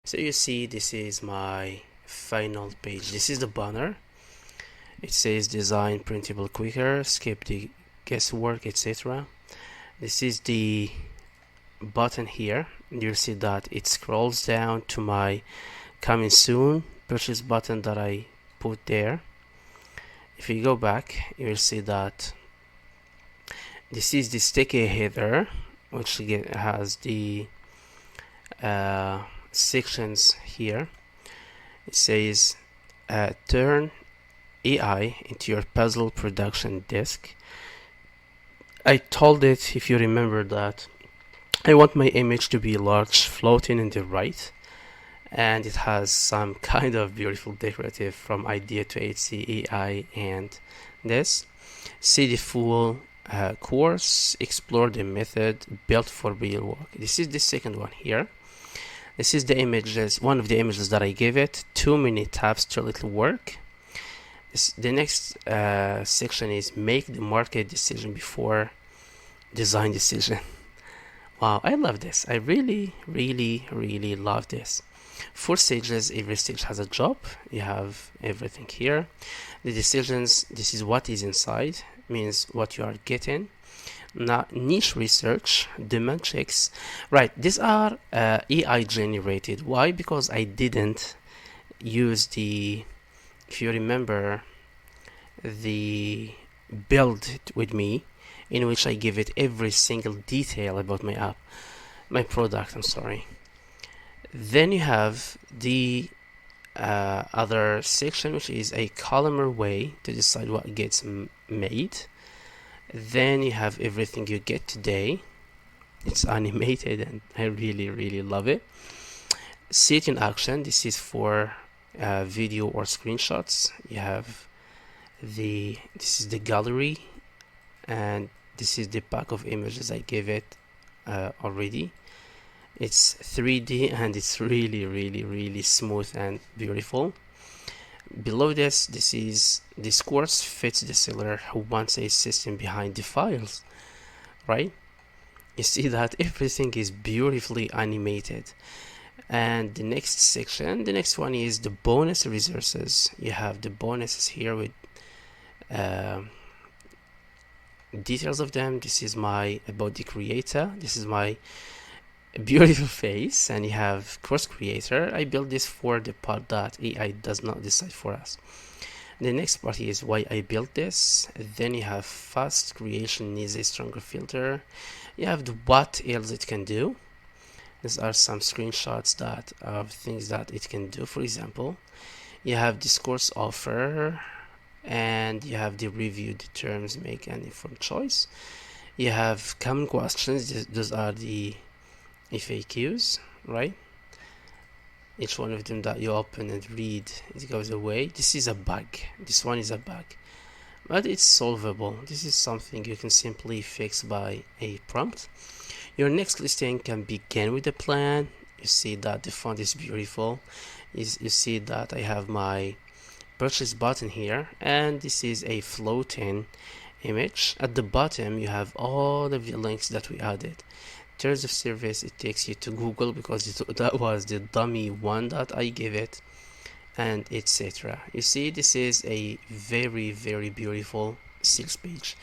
So you see, this is my final page. This is the banner. It says design printable quicker, skip the guesswork, etc. This is the button here. You'll see that it scrolls down to my coming soon purchase button that I put there. If you go back, you'll see that this is the sticky header, which has the sections here. It says turn AI into your puzzle production disk. I told it, if you remember, that I want my image to be large, floating in the right, and it has some kind of beautiful decorative from idea to HCAI and this. See the full course, explore the method built for real work. This is the second one here. This is the images, one of the images that I gave it. Too many tabs, too little work. The next section is make the market decision before design decision. Wow, I love this. I really love this. 4 stages, every stage has a job. You have everything here. The decisions, this is what is inside, means what you are getting. Now, niche research, demand checks. Right, these are AI generated. Why? Because I didn't use the, if you remember, the build with me, in which I give it every single detail about my app, my product, I'm sorry. Then you have the other section, which is a columnar way to decide what gets made. Then you have everything you get today. It's animated and I really love it. See it in action. This is for video or screenshots. You have this is the gallery, and this is the pack of images I gave it already. It's 3D and it's really smooth and beautiful. Below this is this course fits the seller who wants a system behind the files, right? You see that everything is beautifully animated. And the next section, the next one is the bonus resources. You have the bonuses here with details of them. This is my about the creator. This is my beautiful face, and you have course creator. I built this for the part that AI does not decide for us. The next part is why I built this. Then you have fast creation needs a stronger filter. You have the what else it can do. These are some screenshots that of things that it can do. For example, you have this course offer, and you have the review, the terms, make an informed choice. You have common questions. Those are the FAQs, right? Each one of them that you open and read, it goes away. This is a bug. This one is a bug, but it's solvable. This is something you can simply fix by a prompt. Your next listing can begin with a plan. You see that the font is beautiful. You see that I have my purchase button here, and this is a floating image. At the bottom you have all of the links that we added. Terms of service, it takes you to Google because that was the dummy one that I gave it, and etc. You see, this is a very beautiful sales page.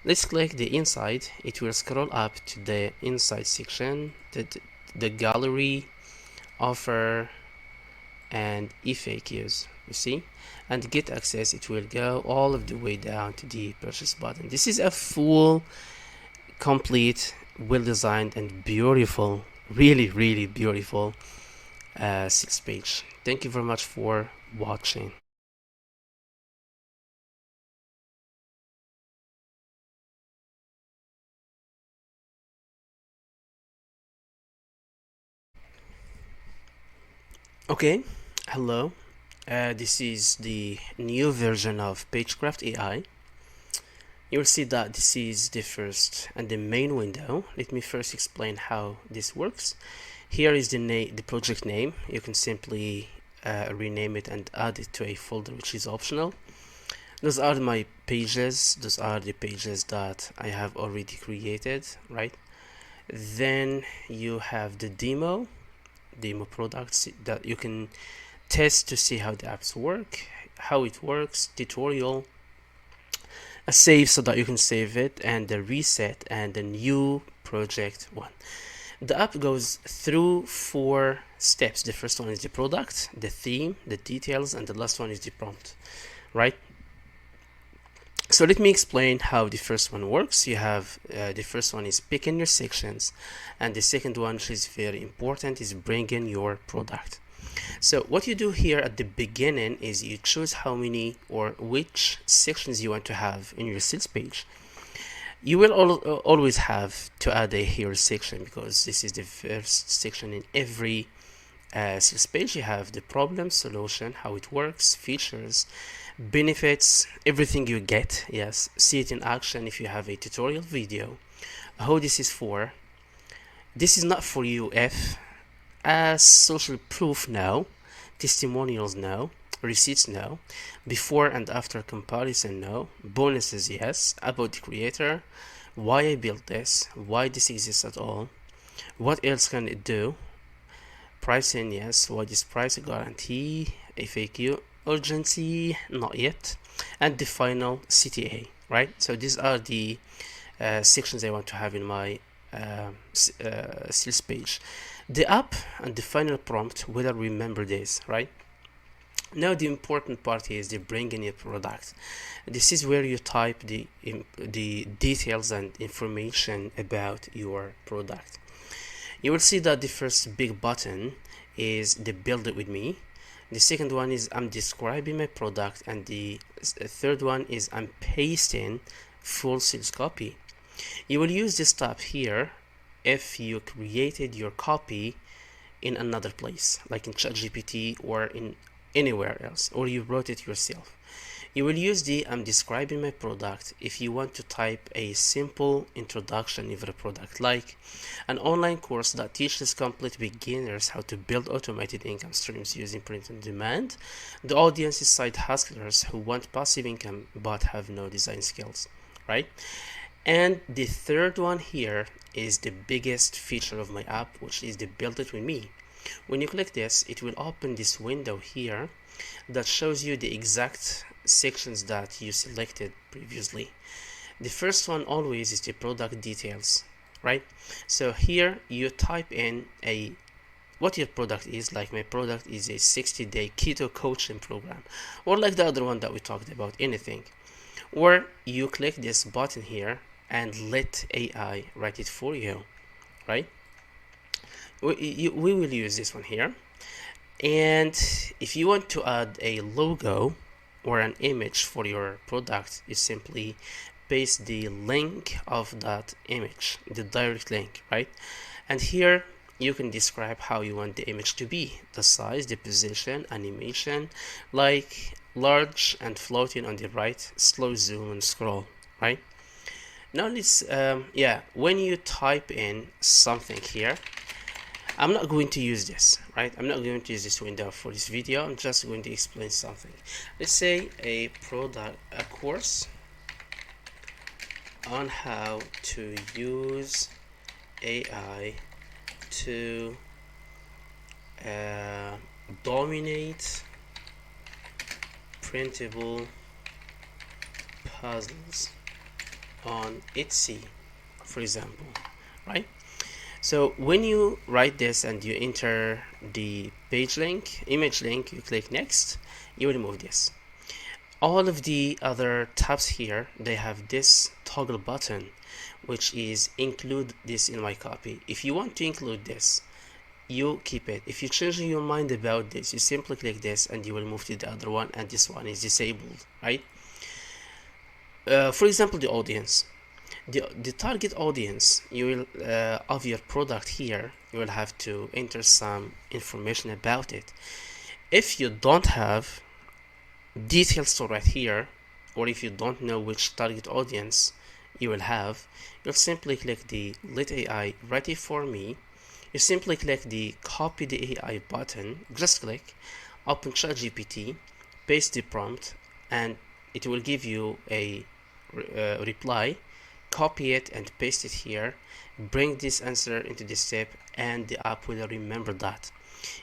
Let's click the inside. It will scroll up to the inside section, the gallery, offer, and FAQs. You see, and get access, it will go all of the way down to the purchase button. This is a full, complete, well designed and beautiful, really beautiful sales page. Thank you very much for watching. Okay, hello. This is the new version of PageCraft AI. You'll see that this is the first and the main window. Let me first explain how this works. Here is the project name. You can simply rename it and add it to a folder, which is optional. Those are my pages. Those are the pages that I have already created, right? Then you have the demo. demo products that you can test to see how the apps work, how it works, tutorial, a save so that you can save it, and the reset and the new project one. The app goes through 4 steps. The first one is the product, the theme, the details, and the last one is the prompt, right? So let me explain how the first one works. You have the first one is picking your sections, and the second one, which is very important, is bringing your product. So what you do here at the beginning is you choose how many or which sections you want to have in your sales page. You will always have to add a hero section because this is the first section in every sales page. You have the problem, solution, how it works, features, benefits, everything you get. Yes, see it in action if you have a tutorial video. Who this is for. This is not for you if as social proof now, testimonials no, receipts no, before and after comparison no, bonuses yes, about the creator, why I built this, why this exists at all, what else can it do, pricing yes, what is price guarantee, FAQ, urgency not yet, and the final CTA, right? So these are the sections I want to have in my sales page. The app and the final prompt will remember this, right? Now the important part is the bringing your product. This is where you type the details and information about your product. You will see that the first big button is the build it with me. The second one is I'm describing my product, and the third one is I'm pasting full sales copy. You will use this tab here if you created your copy in another place, like in ChatGPT or in anywhere else, or you wrote it yourself. You will use the I'm describing my product if you want to type a simple introduction of the product, like an online course that teaches complete beginners how to build automated income streams using print on demand. The audience is side hustlers who want passive income but have no design skills, right? And the third one here is the biggest feature of my app, which is the build it with me. When you click this, it will open this window here that shows you the exact sections that you selected previously. The first one always is the product details, right? So here you type in what your product is. Like my product is a 60-day keto coaching program, or like the other one that we talked about, anything. Or you click this button here and let AI write it for you, right? We will use this one here. And if you want to add a logo or an image for your product, you simply paste the link of that image, the direct link, right? And here you can describe how you want the image to be, the size, the position, animation, like large and floating on the right, slow zoom and scroll, right? Now let's when you type in something here, I'm not going to use this, right? I'm not going to use this window for this video. I'm just going to explain something. Let's say a course on how to use AI to dominate printable puzzles on Etsy, for example, right? So when you write this and you enter the page link, image link, you click next, you remove this. All of the other tabs here, they have this toggle button, which is include this in my copy. If you want to include this, you keep it. If you change your mind about this, you simply click this and you will move to the other one, and this one is disabled, right? For example, the audience. The target audience you will of your product here, you will have to enter some information about it. If you don't have details to write here, or if you don't know which target audience you will have, you'll simply click the let AI write it for me. You simply click the copy the AI button, just click, open ChatGPT, paste the prompt, and it will give you a reply. Copy it and paste it here, bring this answer into this step, and the app will remember that.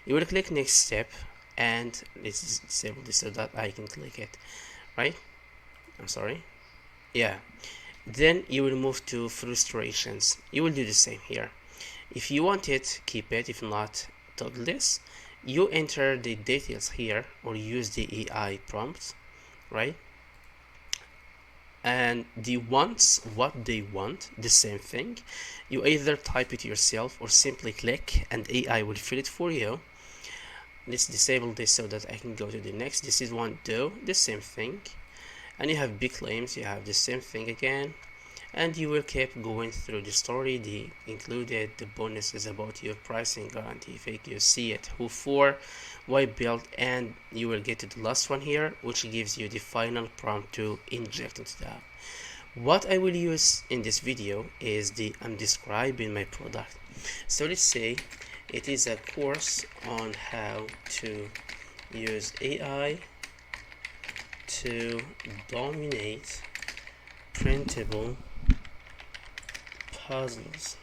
You will click next step, and let's disable this so that I can click it, right? I'm sorry. Yeah. Then you will move to frustrations. You will do the same here. If you want it, keep it. If not, toggle this. You enter the details here or use the AI prompts, right? And the wants, what they want, the same thing. You either type it yourself or simply click and AI will fill it for you. Let's disable this so that I can go to the next. This is one do, the same thing. And you have big claims, you have the same thing again, and you will keep going through the story, the included, the bonuses about your pricing guarantee, fake you see it, who for, why build, and you will get to the last one here, which gives you the final prompt to inject into the app. What I will use in this video is I'm describing my product. So let's say it is a course on how to use AI to dominate printable puzzles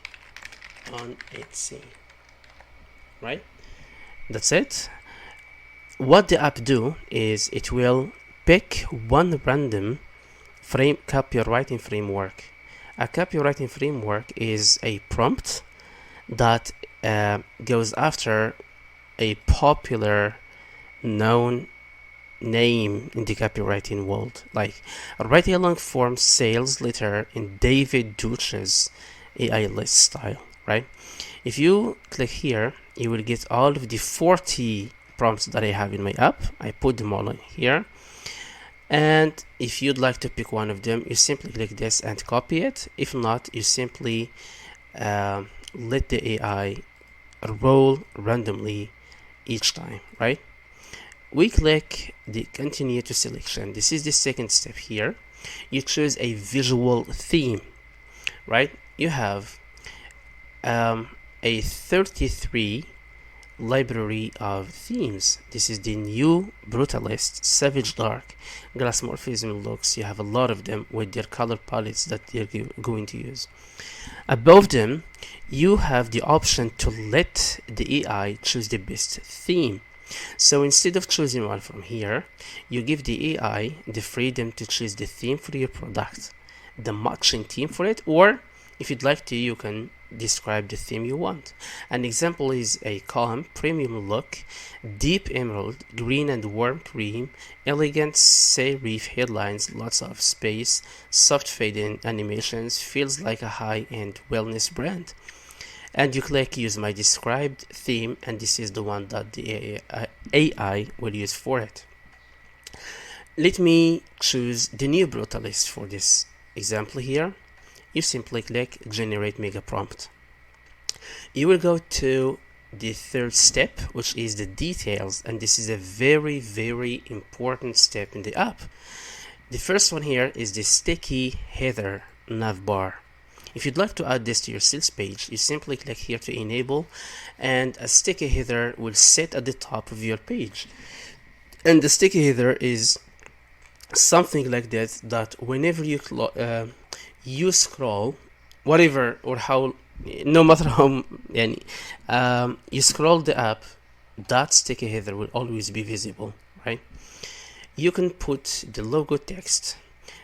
on Etsy, right? That's it. What the app do is it will pick one random copywriting framework. A copywriting framework is a prompt that goes after a popular known name in the copywriting world, like write a long form sales letter in David Deutsch's AI list style, right? If you click here, you will get all of the 40 prompts that I have in my app. I put them all in here, and if you'd like to pick one of them, you simply click this and copy it. If not, you simply let the AI roll randomly each time, right? We click the continue to selection. This is the second step here. You choose a visual theme, right? You have a 33 library of themes. This is the new Brutalist, Savage Dark, Glassmorphism looks. You have a lot of them with their color palettes that they're going to use. Above them, you have the option to let the AI choose the best theme. So instead of choosing one from here, you give the AI the freedom to choose the theme for your product, the matching theme for it, or if you'd like to, you can describe the theme you want. An example is a calm, premium look, deep emerald, green and warm cream, elegant serif headlines, lots of space, soft fade-in animations, feels like a high-end wellness brand. And you click use my described theme, and this is the one that the AI will use for it. Let me choose the new Brutalist for this example here. You simply click generate mega prompt. You will go to the third step, which is the details, and this is a very, very important step in the app. The first one here is the sticky header navbar. If you'd like to add this to your sales page, you simply click here to enable, and a sticky header will sit at the top of your page. And the sticky header is something like this, that whenever you scroll, whatever or how, no matter how you scroll the app, that sticky header will always be visible, right? You can put the logo text,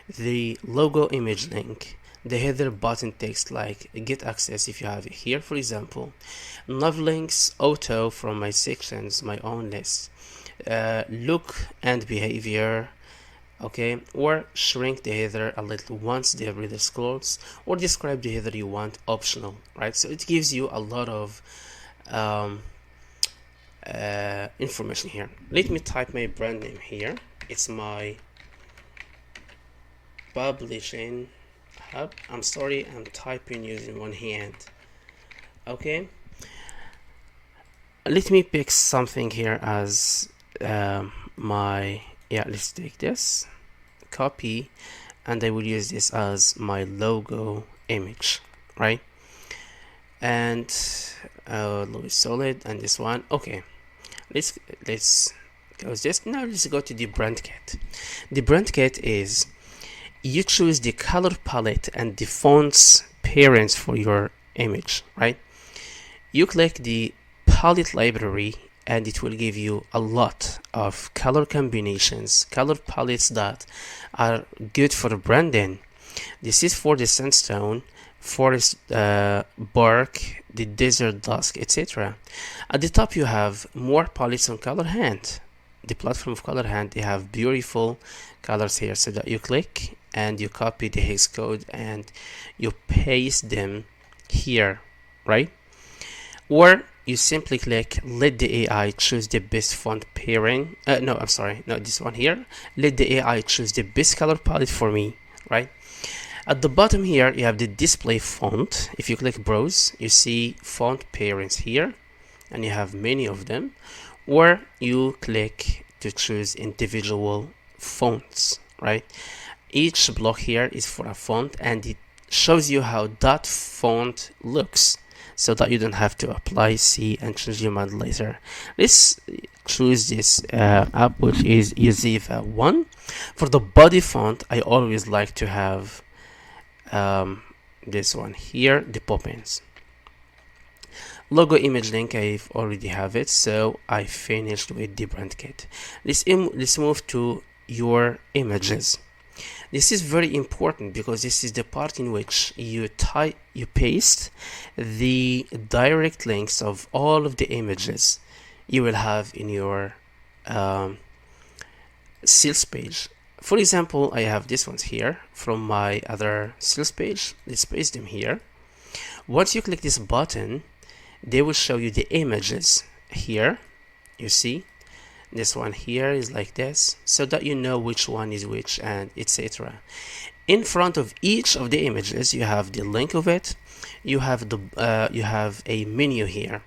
the logo image link, the header button text like get access if you have it here, for example, nav links, auto from my sections, my own list, look and behavior, okay, or shrink the header a little once the reader scrolls, or describe the header you want, optional, right? So it gives you a lot of information here. Let me type my brand name here. It's my publishing hub. I'm sorry, I'm typing using one hand. Okay, let me pick something here as let's take this, copy, and I will use this as my logo image, right? And Louis solid, and this one. Okay, let's go this. Now let's go to the brand kit. The brand kit is you choose the color palette and the fonts parents for your image, right? You click the palette library, and it will give you a lot of color combinations, color palettes that are good for branding. This is for the sandstone, forest bark, the desert dusk, etc. At the top you have more palettes on color hand. The platform of color hand, they have beautiful colors here, so that you click and you copy the hex code and you paste them here, right? Or you simply click let the AI choose the best font pairing. No, I'm sorry, no, this one here. Let the AI choose the best color palette for me, right? At the bottom here you have the display font. If you click browse, you see font pairings here, and you have many of them. Or you click to choose individual fonts, right? Each block here is for a font, and it shows you how that font looks, so that you don't have to apply C and change your mind later. Let's choose this app, which is Yoziva 1. For the body font, I always like to have this one here, the Poppins. Logo image link, I already have it, so I finished with the brand kit. Let's move to your images. This is very important because this is the part in which you paste the direct links of all of the images you will have in your sales page. For example, I have these ones here from my other sales page. Let's paste them here. Once you click this button, they will show you the images here. You see, this one here is like this, so that you know which one is which, and etc. In front of each of the images, you have the link of it. You have a menu here.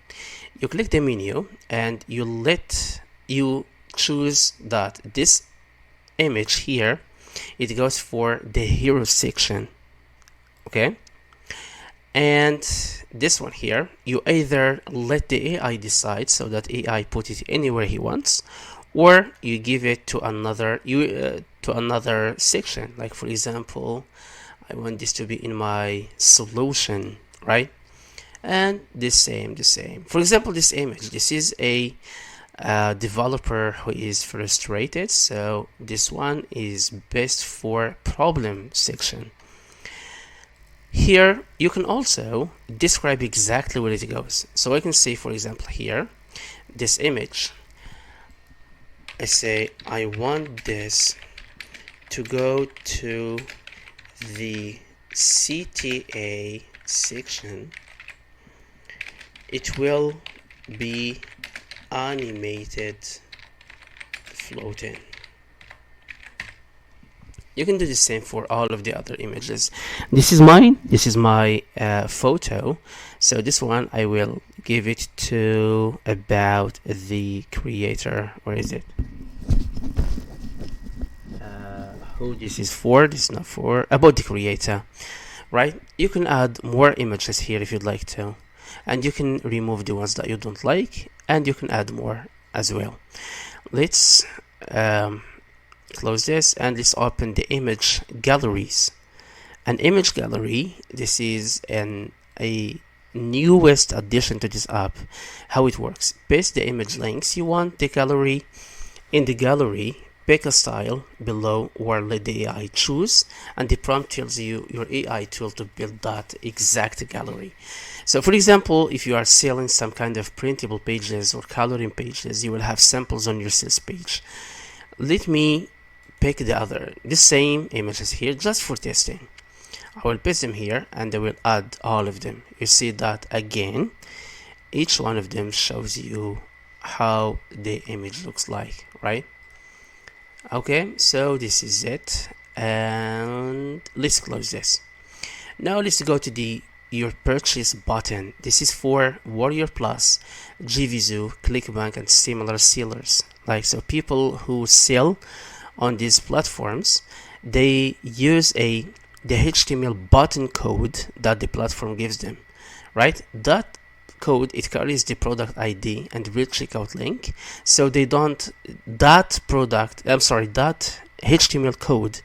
You click the menu, and you choose that this image here, it goes for the hero section, okay? And this one here, you either let the AI decide, so that AI put it anywhere he wants, or you give it to another section. Like, for example, I want this to be in my solution, right? And the same. For example, this image, this is a developer who is frustrated, so this one is best for problem section. Here you can also describe exactly where it goes. So I can say, for example, here, this image, I say I want this to go to the CTA section. It will be animated floating. You can do the same for all of the other images. This is mine. This is my photo. So this one I will give it to about the creator. Where is it? Who this is for? This is not for. About the creator, right? You can add more images here if you'd like to, and you can remove the ones that you don't like, and you can add more as well. Let's close this, and let's open the image galleries. An image gallery, this is a newest addition to this app. How it works: paste the image links you want the gallery. In the gallery, pick a style below, or let the AI choose, and the prompt tells you your AI tool to build that exact gallery. So for example, if you are selling some kind of printable pages or coloring pages, you will have samples on your sales page. Let me pick the same images here just for testing. I will paste them here, and I will add all of them. You see that again, each one of them shows you how the image looks like, right? Okay, so this is it, and let's close this. Now let's go to your purchase button. This is for Warrior Plus, GVZoo, ClickBank, and similar sellers. Like, so people who sell on these platforms, they use the HTML button code that the platform gives them, right? That code, it carries the product ID and real checkout link, so they don't, that HTML code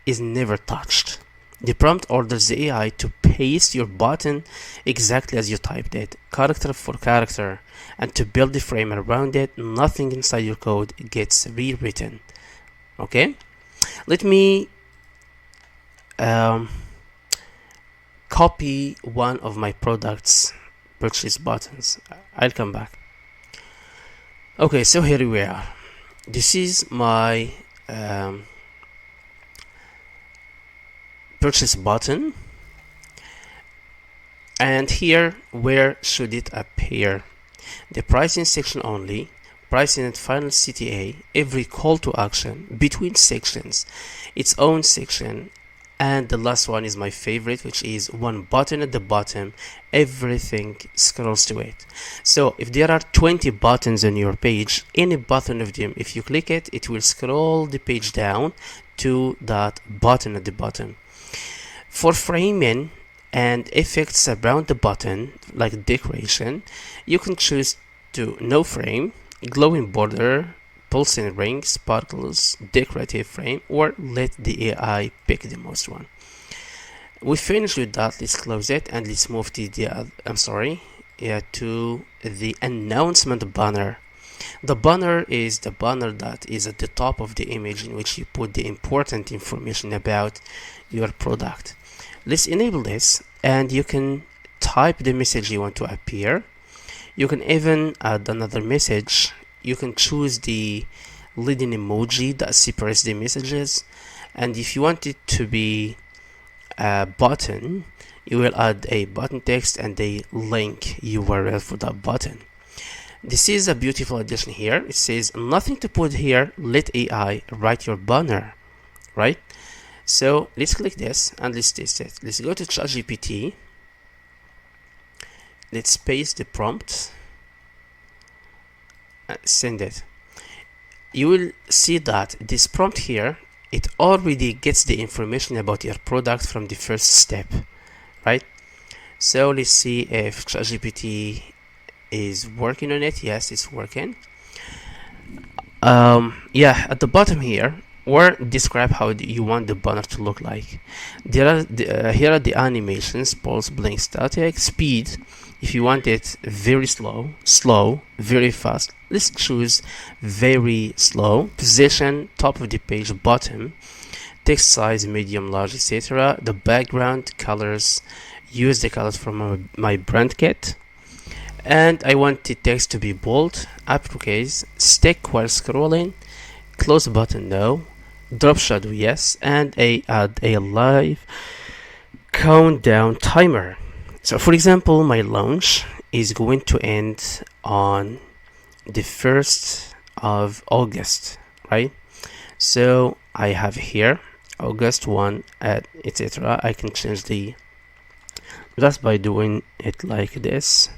is never touched. The prompt orders the AI to paste your button exactly as you typed it, character for character, and to build the frame around it. Nothing inside your code gets rewritten. Okay, let me copy one of my products purchase buttons. I'll come back. Okay, so here we are. This is my purchase button, and here where should it appear? The pricing section only, pricing and final CTA, every call to action, between sections, its own section, and the last one is my favorite, which is one button at the bottom. Everything scrolls to it. So if there are 20 buttons on your page, any button of them, if you click it, it will scroll the page down to that button at the bottom. For framing and effects around the button, like decoration, you can choose to no frame, glowing border, pulsing ring, sparkles, decorative frame, or let the AI pick the most one. We finished with that. Let's close it and let's move to to the announcement banner. The banner is the banner that is at the top of the image, in which you put the important information about your product. Let's enable this, and you can type the message you want to appear. You can even add another message. You can choose the leading emoji that separates the messages, and if you want it to be a button, you will add a button text and a link URL for that button. This is a beautiful addition here. It says nothing to put here, let AI write your banner, right? So let's click this and let's test it. Let's go to ChatGPT. Let's paste the prompt, send it. You will see that this prompt here, it already gets the information about your product from the first step, right? So let's see if ChatGPT is working on it. Yes, it's working. Yeah, at the bottom here, or describe how you want the banner to look like. Here are the animations: pulse, blink, static, speed. If you want it very slow, very fast, let's choose very slow. Position, top of the page, bottom. Text size, medium, large, etc. The background colors, use the colors from my brand kit. And I want the text to be bold, uppercase, stick while scrolling, close button no, drop shadow yes, and add a live countdown timer. So for example, my launch is going to end on the 1st of August, right? So I have here August 1 at etc. I can change the just by doing it like this,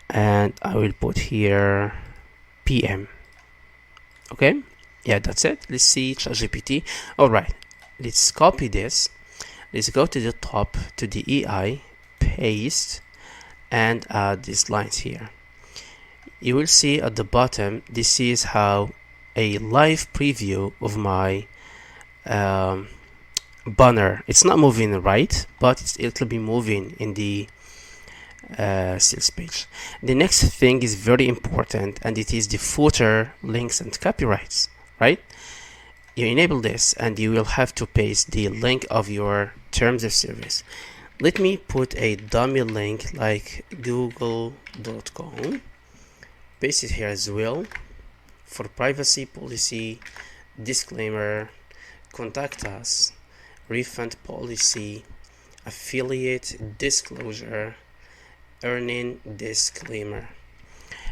and I will put here PM. Okay, yeah, that's it. Let's see ChatGPT. All right, let's copy this. Let's go to the top to the AI, paste, and add these lines here. You will see at the bottom, this is how a live preview of my banner. It's not moving right, but it'll be moving in the sales page. The next thing is very important, and it is the footer, links, and copyrights, right? You enable this, and you will have to paste the link of your terms of service. Let me put a dummy link like google.com. Paste it here as well. For privacy policy, disclaimer, contact us, refund policy, affiliate disclosure, earning disclaimer.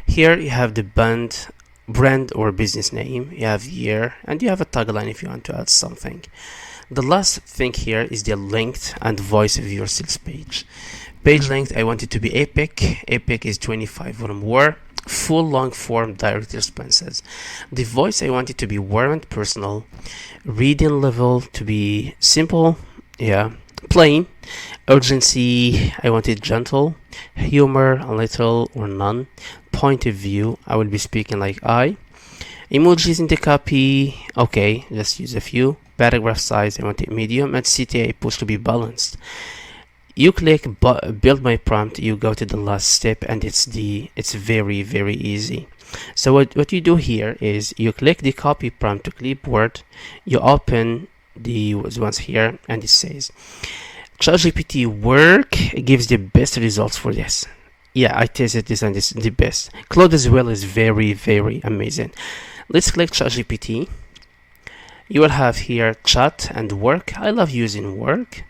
Here you have the brand or business name, you have year, and you have a tagline if you want to add something. The last thing here is the length and voice of your sales page. Page length, I want it to be epic. Epic is 25 or more. Full long form direct responses. The voice, I want it to be warm and personal. Reading level to be simple, yeah, plain. Urgency, I want it gentle. Humor, a little or none. Point of view, I will be speaking like I. Emojis in the copy, okay, just use a few. Paragraph size, I want it medium, and CTA supposed to be balanced. You click build my prompt, you go to the last step, and it's very easy. So what you do here is you click the copy prompt to clipboard, you open the ones here, and it says ChatGPT work gives the best results for this. Yeah, I tested this and it's the best. Claude as well is very amazing. Let's click ChatGPT. You will have here chat and work. I love using work.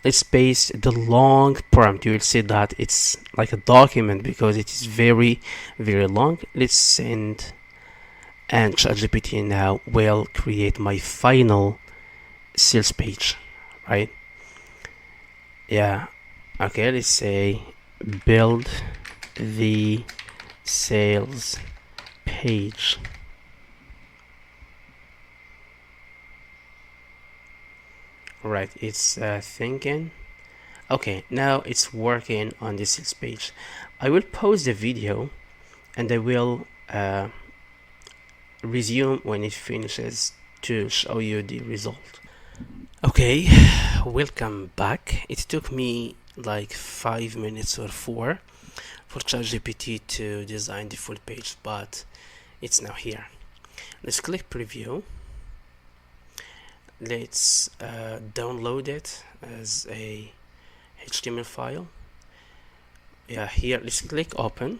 Let's paste the long prompt. You will see that it's like a document because it is very long. Let's send, and ChatGPT now will create my final sales page, right? Yeah. Okay, let's say build the sales page. Right, it's thinking. Okay, now it's working on the sales page. I will pause the video and I will resume when it finishes to show you the result. Okay, welcome back. It took me like 5 minutes or 4 for ChatGPT to design the full page, but it's now here. Let's click preview. Let's download it as a HTML file. Yeah, here let's click open.